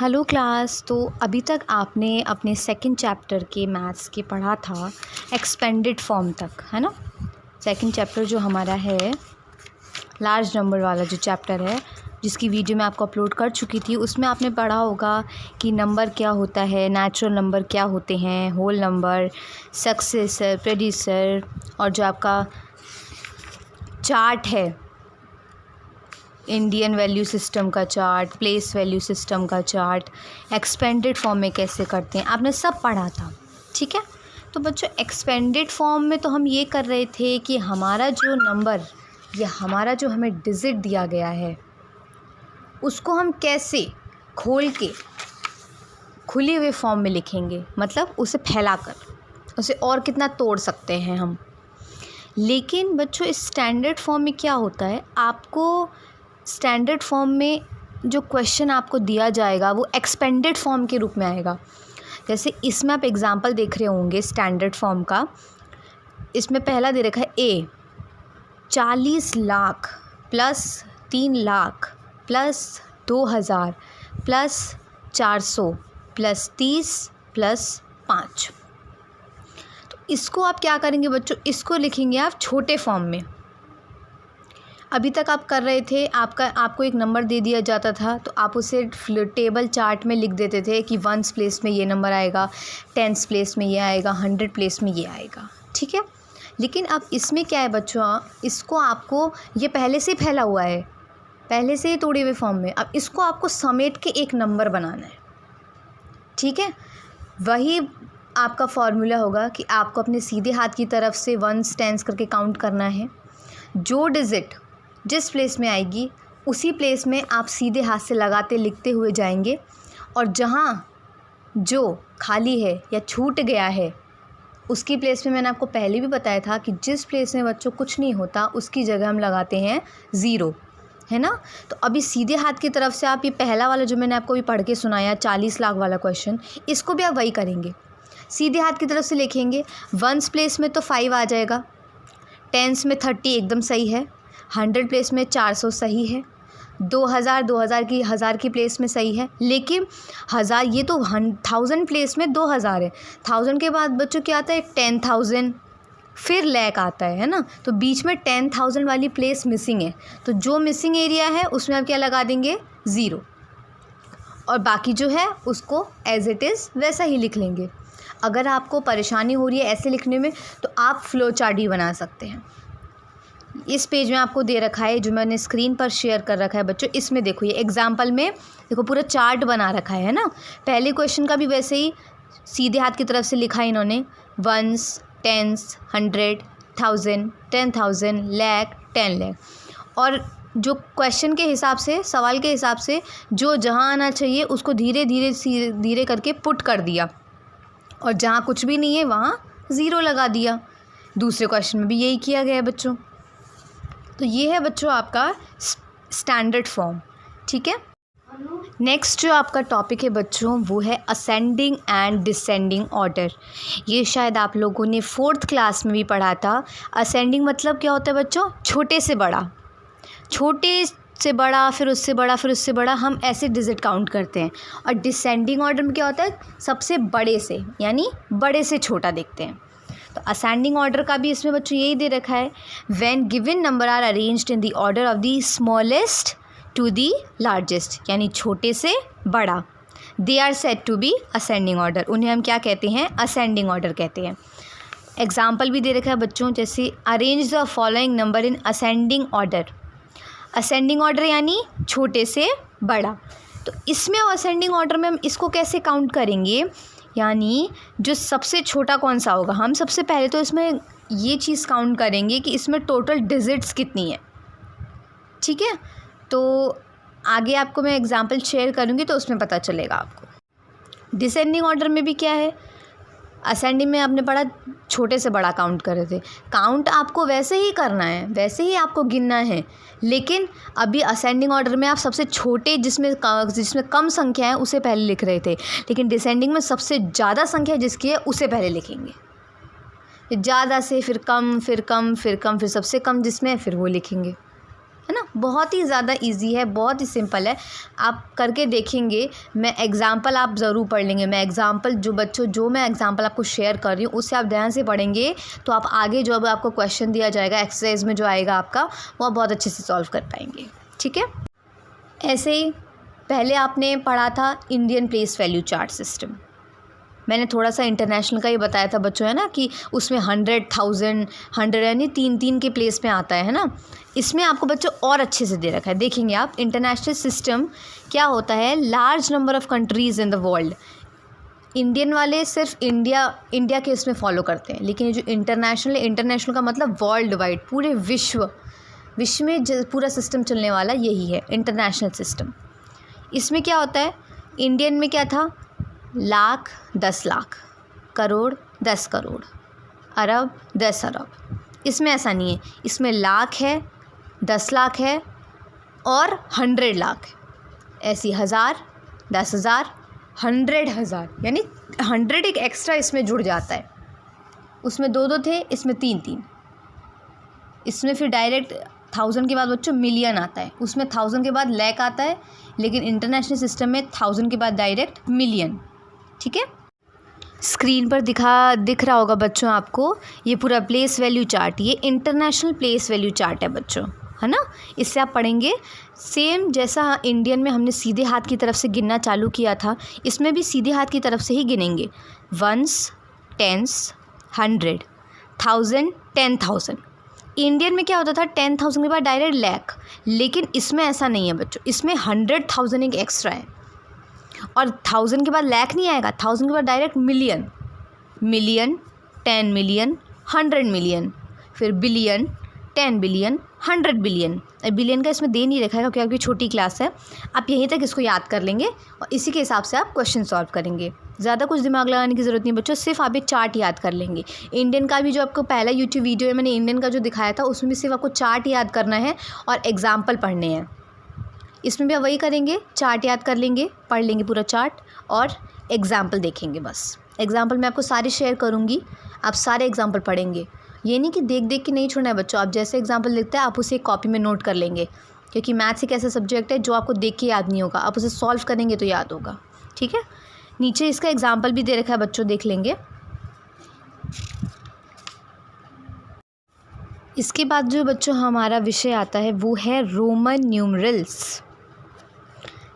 Hello class. तो अभी तक आपने अपने सेकंड चैप्टर के मैथ्स के पढ़ा था एक्सपेंडेड फॉर्म तक, है ना। सेकंड चैप्टर जो हमारा है लार्ज नंबर वाला जो चैप्टर है, जिसकी वीडियो मैं आपको अपलोड कर चुकी थी, उसमें आपने पढ़ा होगा कि नंबर क्या होता है, नेचुरल नंबर क्या होते हैं, होल नंबर, सक्सेसर, प्रेडिसर, और जो आपका चार्ट है इंडियन वैल्यू सिस्टम का चार्ट, प्लेस वैल्यू सिस्टम का चार्ट, एक्सपेंडेड फॉर्म में कैसे करते हैं, आपने सब पढ़ा था। ठीक है। तो बच्चों एक्सपेंडेड फॉर्म में तो हम ये कर रहे थे कि हमारा जो नंबर या हमारा जो हमें डिजिट दिया गया है उसको हम कैसे खोल के खुले हुए फॉर्म में लिखेंगे, मतलब उसे फैलाकर उसे और कितना तोड़ सकते हैं हम। लेकिन बच्चों इस स्टैंडर्ड फॉर्म में क्या होता है, आपको स्टैंडर्ड फॉर्म में जो क्वेश्चन आपको दिया जाएगा वो एक्सपेंडेड फॉर्म के रूप में आएगा। जैसे इसमें आप एग्जांपल देख रहे होंगे स्टैंडर्ड फॉर्म का। इसमें पहला दे रखा है ए 40 lakh plus 3 lakh plus 2000 plus 400 plus 30 plus 5। तो इसको आप क्या करेंगे बच्चों, इसको लिखेंगे आप छोटे फॉर्म में। अभी तक आप कर रहे थे, आपको एक नंबर दे दिया जाता था तो आप उसे टेबल चार्ट में लिख देते थे कि 1s प्लेस में ये नंबर आएगा, 10s प्लेस में ये आएगा, 100 प्लेस में ये आएगा। ठीक है। लेकिन अब इसमें क्या है बच्चों, इसको आपको ये पहले से ही फैला हुआ है, पहले से ही तोड़े हुए फॉर्म में। अब इसको आपको समेट के एक नंबर बनाना है। ठीक है। वही आपका फॉर्मूला होगा कि आपको अपने सीधे हाथ की तरफ से 1s 10s करके काउंट करना है। जो डिजिट जिस प्लेस में आएगी उसी प्लेस में आप सीधे हाथ से लगाते लिखते हुए जाएंगे, और जहाँ जो खाली है या छूट गया है उसकी प्लेस में मैंने आपको पहले भी बताया था कि जिस प्लेस में बच्चों कुछ नहीं होता उसकी जगह हम लगाते हैं 0, है ना। तो अभी सीधे हाथ की तरफ से आप ये पहला वाला जो मैंने आपको भी पढ़ के सुनाया 40 लाख वाला क्वेश्चन, इसको भी आप वही करेंगे। सीधे हाथ की तरफ से लिखेंगे। 1s प्लेस में तो 5 आ जाएगा, 10s में 30 एकदम सही है, 100 प्लेस में 400 सही है, 2000 की 1000 की प्लेस में सही है। लेकिन 1000 ये तो 1000 प्लेस में 2000 है। 1000 के बाद बच्चों क्या आता है 10,000, फिर लैक आता है ना। तो बीच में 10,000 वाली प्लेस मिसिंग है, तो जो मिसिंग एरिया है उसमें आप क्या लगा देंगे 0, और बाकी जो है उसको एज इट इज़ वैसा ही लिख लेंगे। अगर आपको परेशानी हो रही है ऐसे लिखने में तो आप फ्लो चार्ट भी बना सकते हैं। इस पेज में आपको दे रखा है जो मैंने स्क्रीन पर शेयर कर रखा है बच्चों। इसमें देखो ये एग्जाम्पल में देखो पूरा चार्ट बना रखा है ना। पहले क्वेश्चन का भी वैसे ही सीधे हाथ की तरफ से लिखा है इन्होंने, 1s 10s 100 1000 10,000 लाख 10 लाख, और जो क्वेश्चन के हिसाब से, सवाल के हिसाब से जो जहाँ आना चाहिए उसको धीरे धीरे करके पुट कर दिया, और जहाँ कुछ भी नहीं है वहाँ 0 लगा दिया। दूसरे क्वेश्चन में भी यही किया गया है बच्चों। तो ये है बच्चों आपका स्टैंडर्ड फॉर्म। ठीक है। नेक्स्ट जो आपका टॉपिक है बच्चों वो है असेंडिंग एंड डिसेंडिंग ऑर्डर। ये शायद आप लोगों ने 4th क्लास में भी पढ़ा था। असेंडिंग मतलब क्या होता है बच्चों, छोटे से बड़ा, छोटे से बड़ा, फिर उससे बड़ा, फिर उससे बड़ा, हम ऐसे डिजिट काउंट करते हैं। और डिसेंडिंग ऑर्डर में क्या होता है, सबसे बड़े से, यानी बड़े से छोटा देखते हैं। तो असेंडिंग ऑर्डर का भी इसमें बच्चों यही दे रखा है, when given number are arranged in the order of the smallest to the largest, यानी छोटे से बड़ा, they are said to be ascending order. उन्हें हम क्या कहते हैं, असेंडिंग ऑर्डर कहते हैं। एग्जाम्पल भी दे रखा है बच्चों, जैसे arrange the following number in ascending order. Ascending order यानी छोटे से बड़ा। तो इसमें असेंडिंग ऑर्डर में हम इसको कैसे काउंट करेंगे, यानी जो सबसे छोटा कौन सा होगा, हम सबसे पहले तो इसमें ये चीज़ काउंट करेंगे कि इसमें टोटल डिजिट्स कितनी है। ठीक है। तो आगे आपको मैं एग्जांपल शेयर करूँगी तो उसमें पता चलेगा आपको। डिसेंडिंग ऑर्डर में भी क्या है, असेंडिंग में आपने पढ़ा छोटे से बड़ा काउंट कर रहे थे, काउंट आपको वैसे ही करना है, वैसे ही आपको गिनना है। लेकिन अभी असेंडिंग ऑर्डर में आप सबसे छोटे जिसमें कम संख्या है उसे पहले लिख रहे थे, लेकिन डिसेंडिंग में सबसे ज़्यादा संख्या जिसकी है उसे पहले लिखेंगे। ज़्यादा से फिर कम, फिर कम, फिर कम, फिर सबसे कम जिसमें है फिर वो लिखेंगे, है ना। बहुत ही ज़्यादा इजी है, बहुत ही सिंपल है, आप करके देखेंगे। मैं एग्ज़ाम्पल आप ज़रूर पढ़ लेंगे। मैं एग्ज़ाम्पल जो मैं एग्ज़ाम्पल आपको शेयर कर रही हूँ उससे आप ध्यान से पढ़ेंगे तो आप आगे जो अब आपको क्वेश्चन दिया जाएगा एक्सरसाइज में जो आएगा आपका, वो आप बहुत अच्छे से सॉल्व कर पाएंगे। ठीक है। ऐसे ही पहले आपने पढ़ा था Indian place value chart system. मैंने थोड़ा सा इंटरनेशनल का ही बताया था बच्चों, है ना, कि उसमें 100, 1000, 100 यानी 3-3 के प्लेस में आता है ना। इसमें आपको बच्चों और अच्छे से दे रखा है, देखेंगे आप। इंटरनेशनल सिस्टम क्या होता है, large number of countries in the world. Indian वाले सिर्फ इंडिया के इसमें फॉलो करते हैं, लेकिन ये जो इंटरनेशनल का मतलब वर्ल्ड वाइड, पूरे विश्व में पूरा सिस्टम चलने वाला यही है इंटरनेशनल सिस्टम। इसमें क्या होता है, इंडियन में क्या था, लाख 10 लाख, करोड़ 10 करोड़, अरब 10 अरब। इसमें ऐसा नहीं है, इसमें लाख है, 10 लाख है और 100 लाख है। ऐसी 1000, 10,000, 100,000, यानी 100 एक एक्स्ट्रा इसमें जुड़ जाता है। उसमें 2-2 थे, इसमें 3-3। इसमें फिर डायरेक्ट 1000 के बाद बच्चों मिलियन आता है, उसमें 1000 के बाद लैख आता है, लेकिन इंटरनेशनल सिस्टम में 1000 के बाद डायरेक्ट मिलियन। ठीक है। स्क्रीन पर दिख रहा होगा बच्चों आपको ये पूरा प्लेस वैल्यू चार्ट, ये इंटरनेशनल प्लेस वैल्यू चार्ट है बच्चों, है ना। इससे आप पढ़ेंगे सेम जैसा इंडियन में हमने सीधे हाथ की तरफ से गिनना चालू किया था, इसमें भी सीधे हाथ की तरफ से ही गिनेंगे। 1s, 10s, 100, 1000, 10,000। इंडियन में क्या होता था, 10,000 के बाद डायरेक्ट लैख, लेकिन इसमें ऐसा नहीं है बच्चों, इसमें 100,000 एक एक्स्ट्रा है। और 1000 के बाद लैख नहीं आएगा, 1000 के बाद डायरेक्ट मिलियन, 10 मिलियन, 100 मिलियन, फिर बिलियन, 10 बिलियन, 100 बिलियन। बिलियन का इसमें दे नहीं रखा है क्योंकि छोटी क्लास है। आप यहीं तक इसको याद कर लेंगे और इसी के हिसाब से आप क्वेश्चन सॉल्व करेंगे। ज़्यादा कुछ दिमाग लगाने की ज़रूरत नहीं बच्चों, सिर्फ आप एक चार्ट याद कर लेंगे। इंडियन का भी जो आपको पहला यूट्यूब वीडियो है मैंने इंडियन का जो दिखाया था, उसमें भी सिर्फ आपको चार्ट याद करना है और एग्जाम्पल पढ़ने हैं। इसमें भी आप वही करेंगे, चार्ट याद कर लेंगे, पढ़ लेंगे पूरा चार्ट और एग्जाम्पल देखेंगे। बस एग्जाम्पल मैं आपको सारे शेयर करूँगी, आप सारे एग्जाम्पल पढ़ेंगे। ये नहीं कि देख देख के नहीं छोड़ना है बच्चों, आप जैसे एग्जाम्पल लिखते हैं आप उसे एक कॉपी में नोट कर लेंगे, क्योंकि मैथ्स एक ऐसा सब्जेक्ट है जो आपको देख के याद नहीं होगा, आप उसे सॉल्व करेंगे तो याद होगा। ठीक है। नीचे इसका एग्जाम्पल भी दे रखा है बच्चों, देख लेंगे। इसके बाद जो बच्चों हमारा विषय आता है वो है रोमन न्यूमरल्स।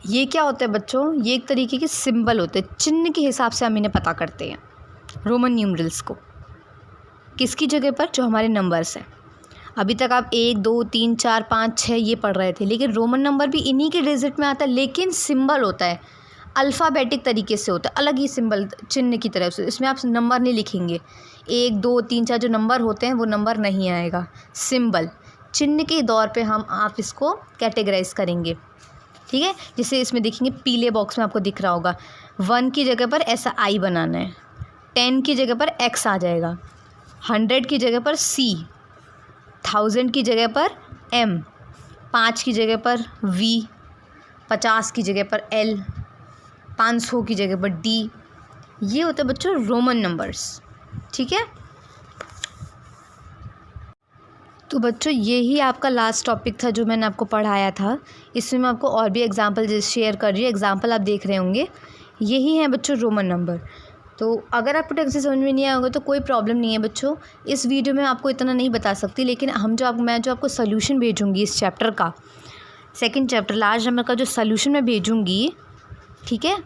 ये क्या होता है बच्चों, ये एक तरीके के सिंबल होते हैं, चिन्ह के हिसाब से हम इन्हें पता करते हैं रोमन न्यूमरल्स को। किसकी जगह पर, जो हमारे नंबर्स हैं। अभी तक आप 1, 2, 3, 4, 5, 6 ये पढ़ रहे थे, लेकिन रोमन नंबर भी इन्हीं के डिजिट में आता है, लेकिन सिंबल होता है, अल्फ़ाबेटिक तरीके से होता है, अलग ही सिंबल चिन्ह की तरफ से। इसमें आप नंबर नहीं लिखेंगे, 1, 2, 3, 4 जो नंबर होते हैं वो नंबर नहीं आएगा, सिंबल चिन्ह के दौर पे आप इसको कैटेगराइज करेंगे। ठीक है। जैसे इसमें देखेंगे पीले बॉक्स में आपको दिख रहा होगा, 1 की जगह पर ऐसा आई बनाना है, 10 की जगह पर एक्स आ जाएगा, 100 की जगह पर C, 1000 की जगह पर M, 5 की जगह पर V, 50 की जगह पर L, 500 की जगह पर D। ये होते हैं बच्चों रोमन नंबर्स। ठीक है। तो बच्चों यही आपका लास्ट टॉपिक था जो मैंने आपको पढ़ाया था। इसमें मैं आपको और भी एग्जांपल शेयर कर रही हूँ, एग्जांपल आप देख रहे होंगे। यही है बच्चों रोमन नंबर। तो अगर आपको ढंग से समझ में नहीं आया होगा तो कोई प्रॉब्लम नहीं है बच्चों, इस वीडियो में आपको इतना नहीं बता सकती, लेकिन मैं जो आपको सोल्यूशन भेजूँगी इस चैप्टर का, सेकंड चैप्टर लार्ज नंबर का जो सोल्यूशन मैं भेजूँगी, ठीक है,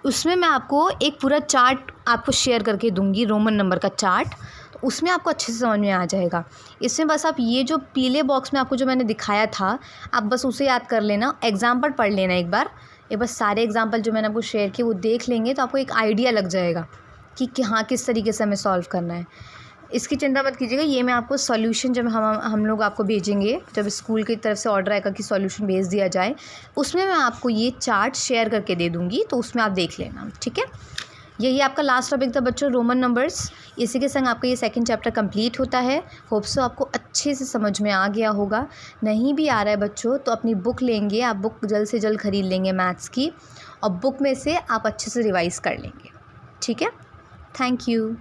उसमें मैं आपको एक पूरा चार्ट आपको शेयर करके दूँगी, रोमन नंबर का चार्ट। तो उसमें आपको अच्छे से समझ में आ जाएगा। इसमें बस आप ये जो पीले बॉक्स में आपको जो मैंने दिखाया था, आप बस उसे याद कर लेना, एग्जाम्पल पढ़ लेना एक बार। ये बस सारे एग्जाम्पल जो मैंने आपको शेयर किए वो देख लेंगे तो आपको एक आइडिया लग जाएगा कि हाँ किस तरीके से हमें सॉल्व करना है। इसकी चिंता मत कीजिएगा, ये मैं आपको सॉल्यूशन जब हम लोग आपको भेजेंगे, जब स्कूल की तरफ से ऑर्डर आएगा कि सॉल्यूशन भेज दिया जाए, उसमें मैं आपको ये चार्ट शेयर करके दे दूँगी, तो उसमें आप देख लेना। ठीक है। यही आपका लास्ट टॉपिक था बच्चों, रोमन नंबर्स। इसी के संग आपका ये सेकंड चैप्टर कंप्लीट होता है। होप सो आपको अच्छे से समझ में आ गया होगा। नहीं भी आ रहा है बच्चों तो अपनी बुक लेंगे, आप बुक जल्द से जल्द ख़रीद लेंगे मैथ्स की, और बुक में से आप अच्छे से रिवाइज़ कर लेंगे। ठीक है। Thank you.